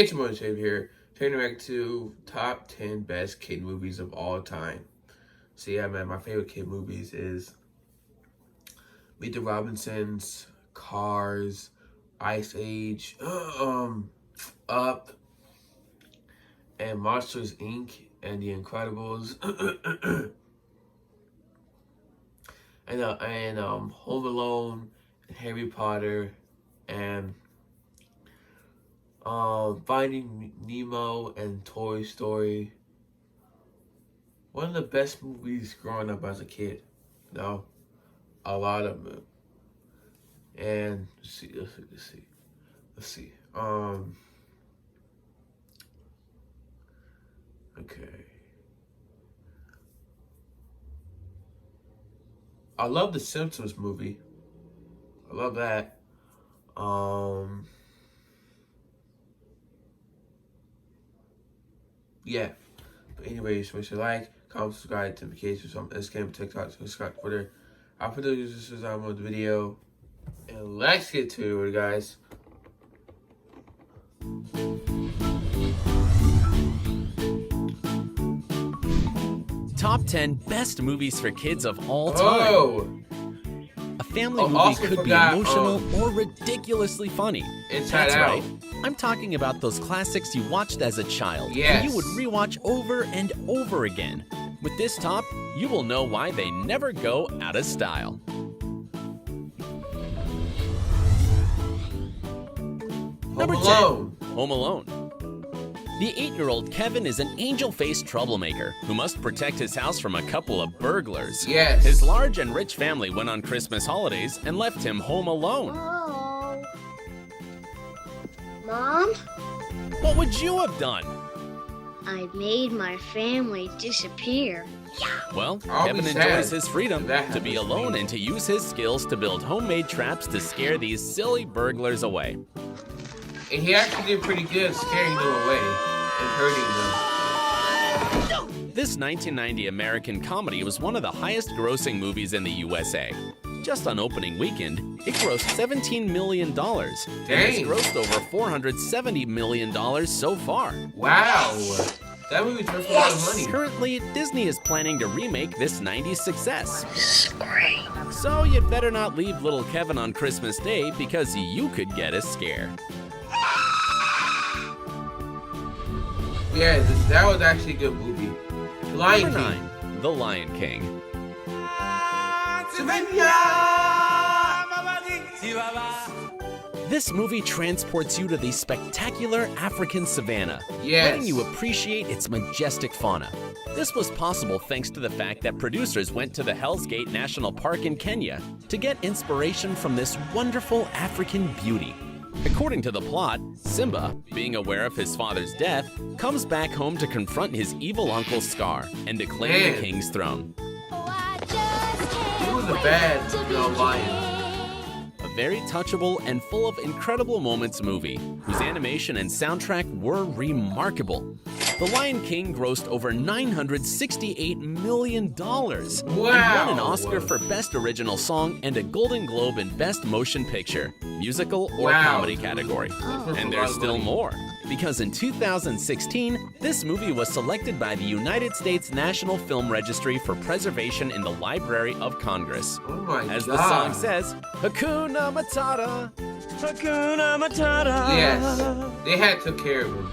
Hey, it's Motive here. Turning back to top 10 best kid movies of all time. So yeah, man, my favorite kid movies is Meet the Robinsons, Cars, Ice Age, Up, and Monsters Inc. and The Incredibles, and Home Alone, and Harry Potter, and Finding Nemo and Toy Story. One of the best movies growing up as a kid. No, a lot of them. And let's see. Okay. I love the Simpsons movie. I love that. Yeah. But anyways, make sure to like, comment, subscribe, notifications on Instagram, TikTok, subscribe, Twitter. I'll put those users on the video. And let's get to it, guys. Top 10 best movies for kids of all time. Oh! A family movie could be emotional or ridiculously funny. Inside That's Out. right. I'm talking about those classics you watched as a child. Yes. And you would rewatch over and over again. With this top, you will know why they never go out of style. Number 10, Home Alone. The 8-year-old Kevin is an angel-faced troublemaker who must protect his house from a couple of burglars. Yes. His large and rich family went on Christmas holidays and left him home alone. Oh. Mom? What would you have done? I made my family disappear. Well, I'll Kevin be enjoys sad his freedom if that to be happens to alone me. and to use his skills to build homemade traps to scare these silly burglars away. And he actually did pretty good scaring them away and hurting them. This 1990 American comedy was one of the highest grossing movies in the USA. Just on opening weekend, it grossed $17 million and has Dang. grossed over $470 million so far. Wow. That movie's worth a lot of money. Currently, Disney is planning to remake this 90s success. So you'd better not leave little Kevin on Christmas Day because you could get a scare. Yeah, that was actually a good movie. Lion Number King. 9, The Lion King. This movie transports you to the spectacular African savanna, Yes. letting you appreciate its majestic fauna. This was possible thanks to the fact that producers went to the Hell's Gate National Park in Kenya to get inspiration from this wonderful African beauty. According to the plot, Simba, being aware of his father's death, comes back home to confront his evil uncle Scar and to claim Man. the king's throne. He was a bad, lion. A very touchable and full of incredible moments movie, whose animation and soundtrack were remarkable. The Lion King grossed over $968 million and won an Oscar for Best Original Song and a Golden Globe in Best Motion Picture, Musical or Wow. Comedy category. And there's still more, because in 2016, this movie was selected by the United States National Film Registry for preservation in the Library of Congress. Oh my As god. the song says, Hakuna Matata, Hakuna Matata. Yes. They had to care of him.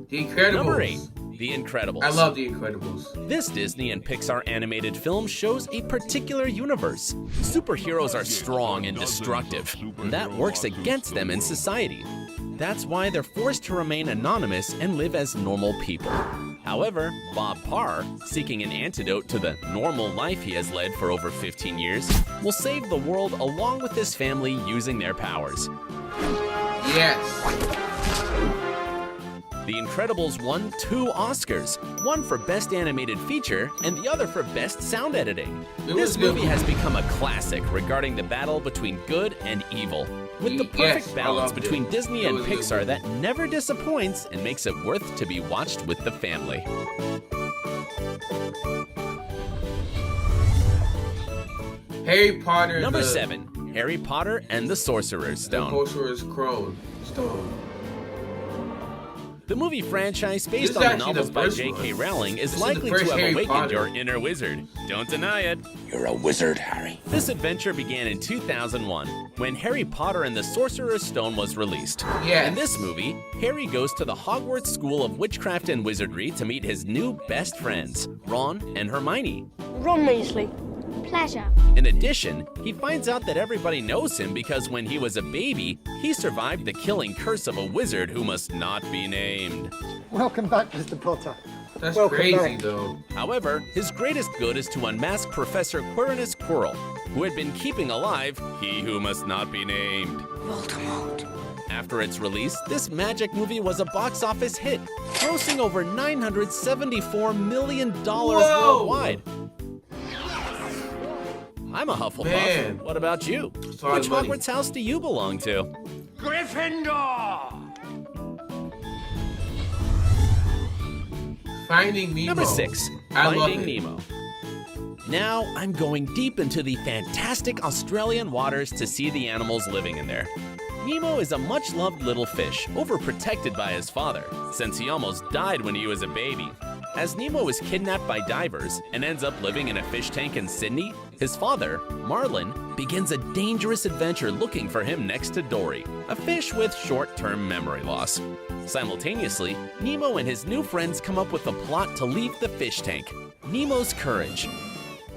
The Incredibles. Number 8, The Incredibles. I love The Incredibles. This Disney and Pixar animated film shows a particular universe. Superheroes are strong and destructive, and that works against them in society. That's why they're forced to remain anonymous and live as normal people. However, Bob Parr, seeking an antidote to the normal life he has led for over 15 years, will save the world along with his family using their powers. Yes. The Incredibles won 2 Oscars, one for Best Animated Feature and the other for Best Sound Editing. It was This good. movie has become a classic regarding the battle between good and evil, with the perfect Yes, I balance loved between it. Disney It and was a good Pixar movie. that never disappoints and makes it worth to be watched with the family. Harry Potter. Number the 7, Harry Potter and the Sorcerer's Stone. Sorcerer's Stone. The movie franchise, This based is on the actually novels the by first J.K. one. Rowling, This is is the likely first to have Harry awakened Potter. your inner wizard. Don't deny it. You're a wizard, Harry. This adventure began in 2001, when Harry Potter and the Sorcerer's Stone was released. Yes. In this movie, Harry goes to the Hogwarts School of Witchcraft and Wizardry to meet his new best friends, Ron and Hermione. Ron Weasley. Pleasure. In addition, he finds out that everybody knows him because when he was a baby, he survived the killing curse of a wizard who must not be named. Welcome back, Mr. Potter. That's Welcome crazy, back. though. However, his greatest good is to unmask Professor Quirinus Quirrell, who had been keeping alive He Who Must Not Be Named. Voldemort. After its release, this magic movie was a box office hit, grossing over $974 million worldwide. I'm a Hufflepuff. Man. What about you? Sorry, Which buddy. Hogwarts house do you belong to? Finding Nemo. Number 6, I love Finding it. Nemo. Now I'm going deep into the fantastic Australian waters to see the animals living in there. Nemo is a much-loved little fish, overprotected by his father, since he almost died when he was a baby. As Nemo is kidnapped by divers and ends up living in a fish tank in Sydney, his father, Marlin, begins a dangerous adventure looking for him next to Dory, a fish with short-term memory loss. Simultaneously, Nemo and his new friends come up with a plot to leave the fish tank, Nemo's Courage.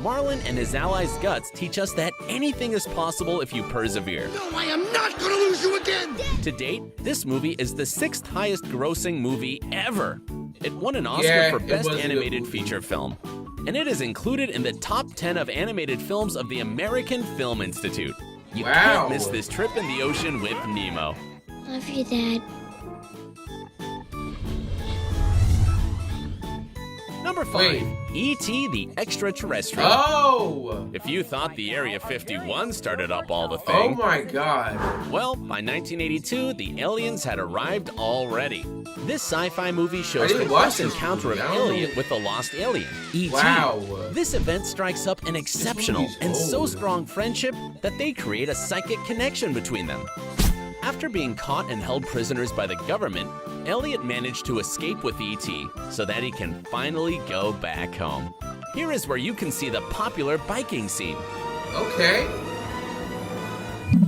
Marlin and his allies' guts teach us that anything is possible if you persevere. No, I am not gonna lose you again! To date, this movie is the 6th highest grossing movie ever. It won an Oscar Yeah, for it Best was a good Animated movie. Feature Film. And it is included in the top 10 of animated films of the American Film Institute. You Wow. can't miss this trip in the ocean with Nemo. Love you, Dad. Number 5, Wait. E.T. the Extraterrestrial. Oh! If you thought the Area 51 started up all the Oh thing, my god. well, by 1982, the aliens had arrived already. This sci-fi movie I shows didn't the watch close this encounter of movie. I don't Elliot know. with the lost alien, E.T. Wow. This event strikes up an exceptional movie's and so old. strong friendship that they create a psychic connection between them. After being caught and held prisoners by the government, Elliot managed to escape with E.T. so that he can finally go back home. Here is where you can see the popular biking scene. Okay.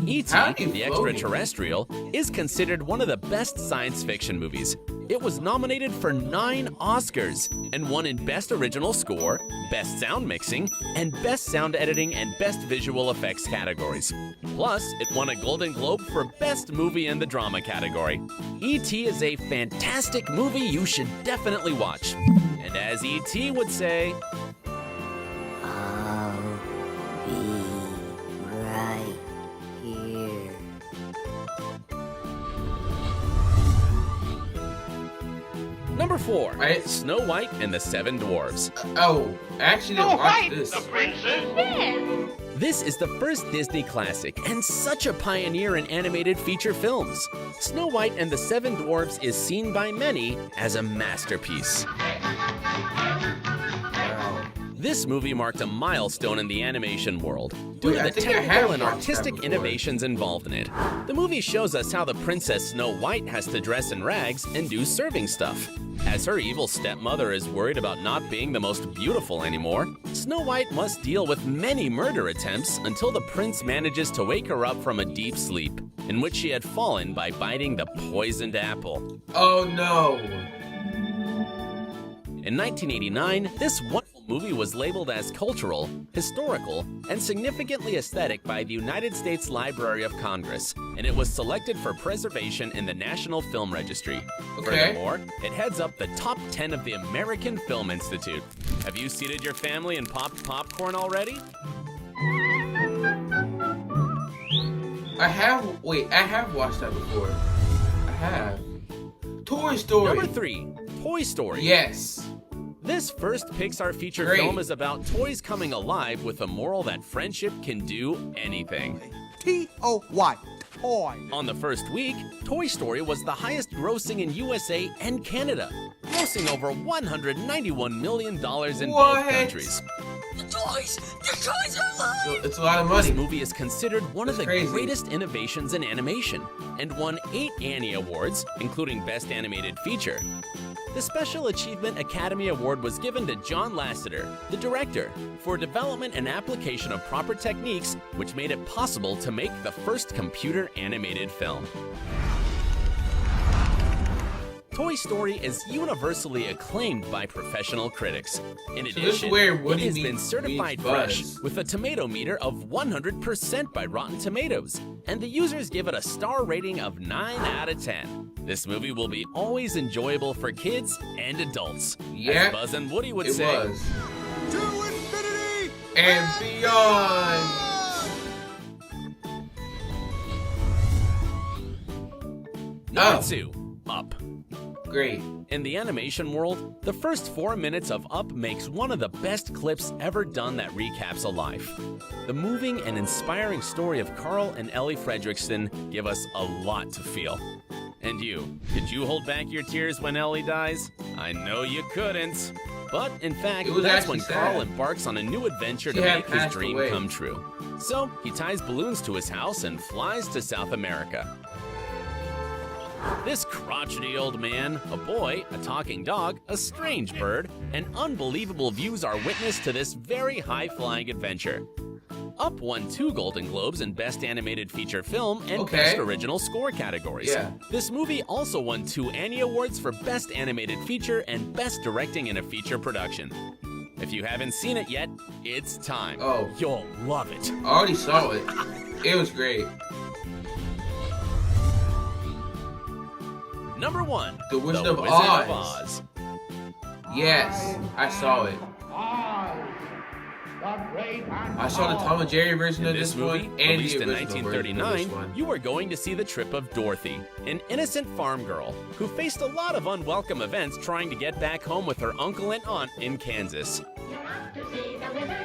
E.T. How do you the float? Extraterrestrial is considered one of the best science fiction movies. It was nominated for 9 Oscars and won in Best Original Score, Best Sound Mixing, and Best Sound Editing and Best Visual Effects categories. Plus, it won a Golden Globe for Best Movie in the Drama category. E.T. is a fantastic movie you should definitely watch. And as E.T. would say, I'll be right here. Number 4, Right. Snow White and the Seven Dwarfs. Oh, I actually didn't watch this. This is the first Disney classic and such a pioneer in animated feature films. Snow White and the Seven Dwarfs is seen by many as a masterpiece. Wow. This movie marked a milestone in the animation world due Wait, to I the think I have technical and watched that artistic before. innovations involved in it. The movie shows us how the Princess Snow White has to dress in rags and do serving stuff. As her evil stepmother is worried about not being the most beautiful anymore, Snow White must deal with many murder attempts until the prince manages to wake her up from a deep sleep, in which she had fallen by biting the poisoned apple. Oh no. In 1989, this wonderful movie was labeled as cultural, historical, and significantly aesthetic by the United States Library of Congress, and it was selected for preservation in the National Film Registry. Okay. Furthermore, it heads up the top 10 of the American Film Institute. Have you seated your family and popped popcorn already? I have watched that before. I have. Toy Story. Number 3, Toy Story. Yes. This first Pixar feature Great. film is about toys coming alive with a moral that friendship can do anything. T-O-Y. Toy. On the first week, Toy Story was the highest grossing in USA and Canada, grossing over $191 million in What? both countries. The toys! The toys are alive! So it's a lot of This money. movie is considered one of That's the crazy. greatest innovations in animation and won 8 Annie Awards, including Best Animated Feature. The Special Achievement Academy Award was given to John Lasseter, the director, for development and application of proper techniques which made it possible to make the first computer animated film. Toy Story is universally acclaimed by professional critics. In this is addition, where it Woody has been meets certified fresh Buzz. with a tomato meter of 100% by Rotten Tomatoes, and the users give it a star rating of 9 out of 10. This movie will be always enjoyable for kids and adults. Yeah, As Buzz and Woody would It say. was. To infinity And beyond. Number Oh. 2, Up. Great. In the animation world, the first 4 minutes of Up makes one of the best clips ever done that recaps a life. The moving and inspiring story of Carl and Ellie Fredrickson give us a lot to feel. And you, could you hold back your tears when Ellie dies? I know you couldn't. But in fact, It was that's actually when Carl sad. embarks on a new adventure to She had make his passed dream away. come true. So he ties balloons to his house and flies to South America. This crotchety old man, a boy, a talking dog, a strange bird, and unbelievable views are witness to this very high-flying adventure. Up won 2 Golden Globes in Best Animated Feature Film and Okay. Best Original Score categories. Yeah. This movie also won 2 Annie Awards for Best Animated Feature and Best Directing in a Feature Production. If you haven't seen it yet, it's time. Oh. You'll love it. I already saw it. It was great. Number 1, The Wizard The of Wizard Oz. of Oz. Yes, I saw it. I saw the Tom and Jerry version In of this this movie, one and released the in original version of 1939, this one. you are going to see the trip of Dorothy, an innocent farm girl who faced a lot of unwelcome events trying to get back home with her uncle and aunt in Kansas.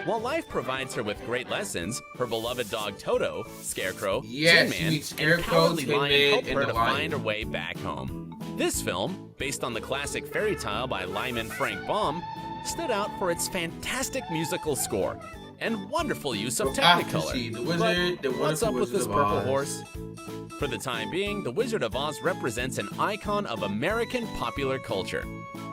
While life provides her with great lessons, her beloved dog Toto, Scarecrow, Yes, Tin you Man, meet and Scarecrow, Cowardly Tin Lion Man, help and her the to Lion. find her way back home. This film, based on the classic fairy tale by Lyman Frank Baum, stood out for its fantastic musical score and wonderful use of Technicolor. Fantasy, the But Wizard, the what's Wonderful up with Wizard this of purple Oz. horse? For the time being, The Wizard of Oz represents an icon of American popular culture.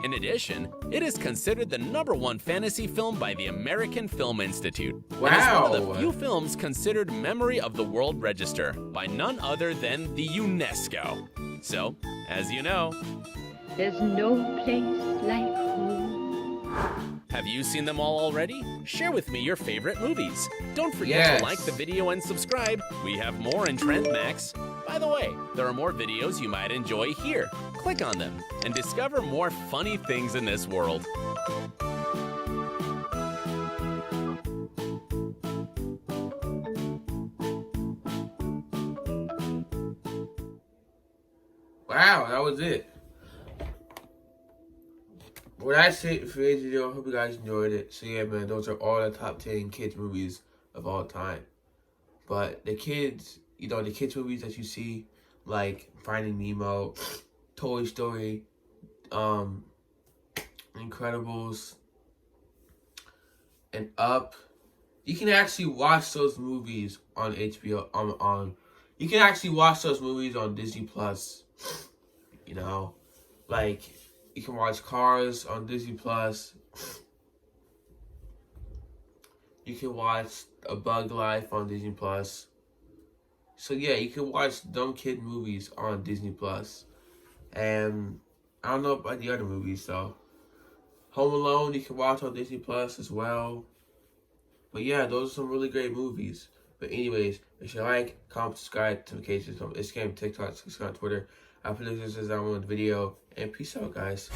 In addition, it is considered the #1 fantasy film by the American Film Institute. It is one of Wow. the few films considered Memory of the World Register by none other than the UNESCO. So, as you know, There's no place like home. have you seen them all already? Share with me your favorite movies. Don't forget Yes. to like the video and subscribe. We have more in Trend Max. By the way, there are more videos you might enjoy here. Click on them and discover more funny things in this world. Wow, that was it. Well, that's it for today's video. I hope you guys enjoyed it. So yeah, man, those are all the top 10 kids movies of all time. But the kids, you know, the kids movies that you see, like Finding Nemo, Toy Story, Incredibles, and Up, you can actually watch those movies on HBO. You can actually watch those movies on Disney Plus. You know, like you can watch Cars on Disney Plus. You can watch A Bug Life on Disney Plus. So yeah, you can watch dumb kid movies on Disney Plus. And I don't know about the other movies though. Home Alone you can watch on Disney Plus as well. But yeah, those are some really great movies. But anyways, make sure you like, comment, subscribe, notifications on Instagram, TikTok, subscribe on Twitter. I put this as I want the video. And peace out, guys.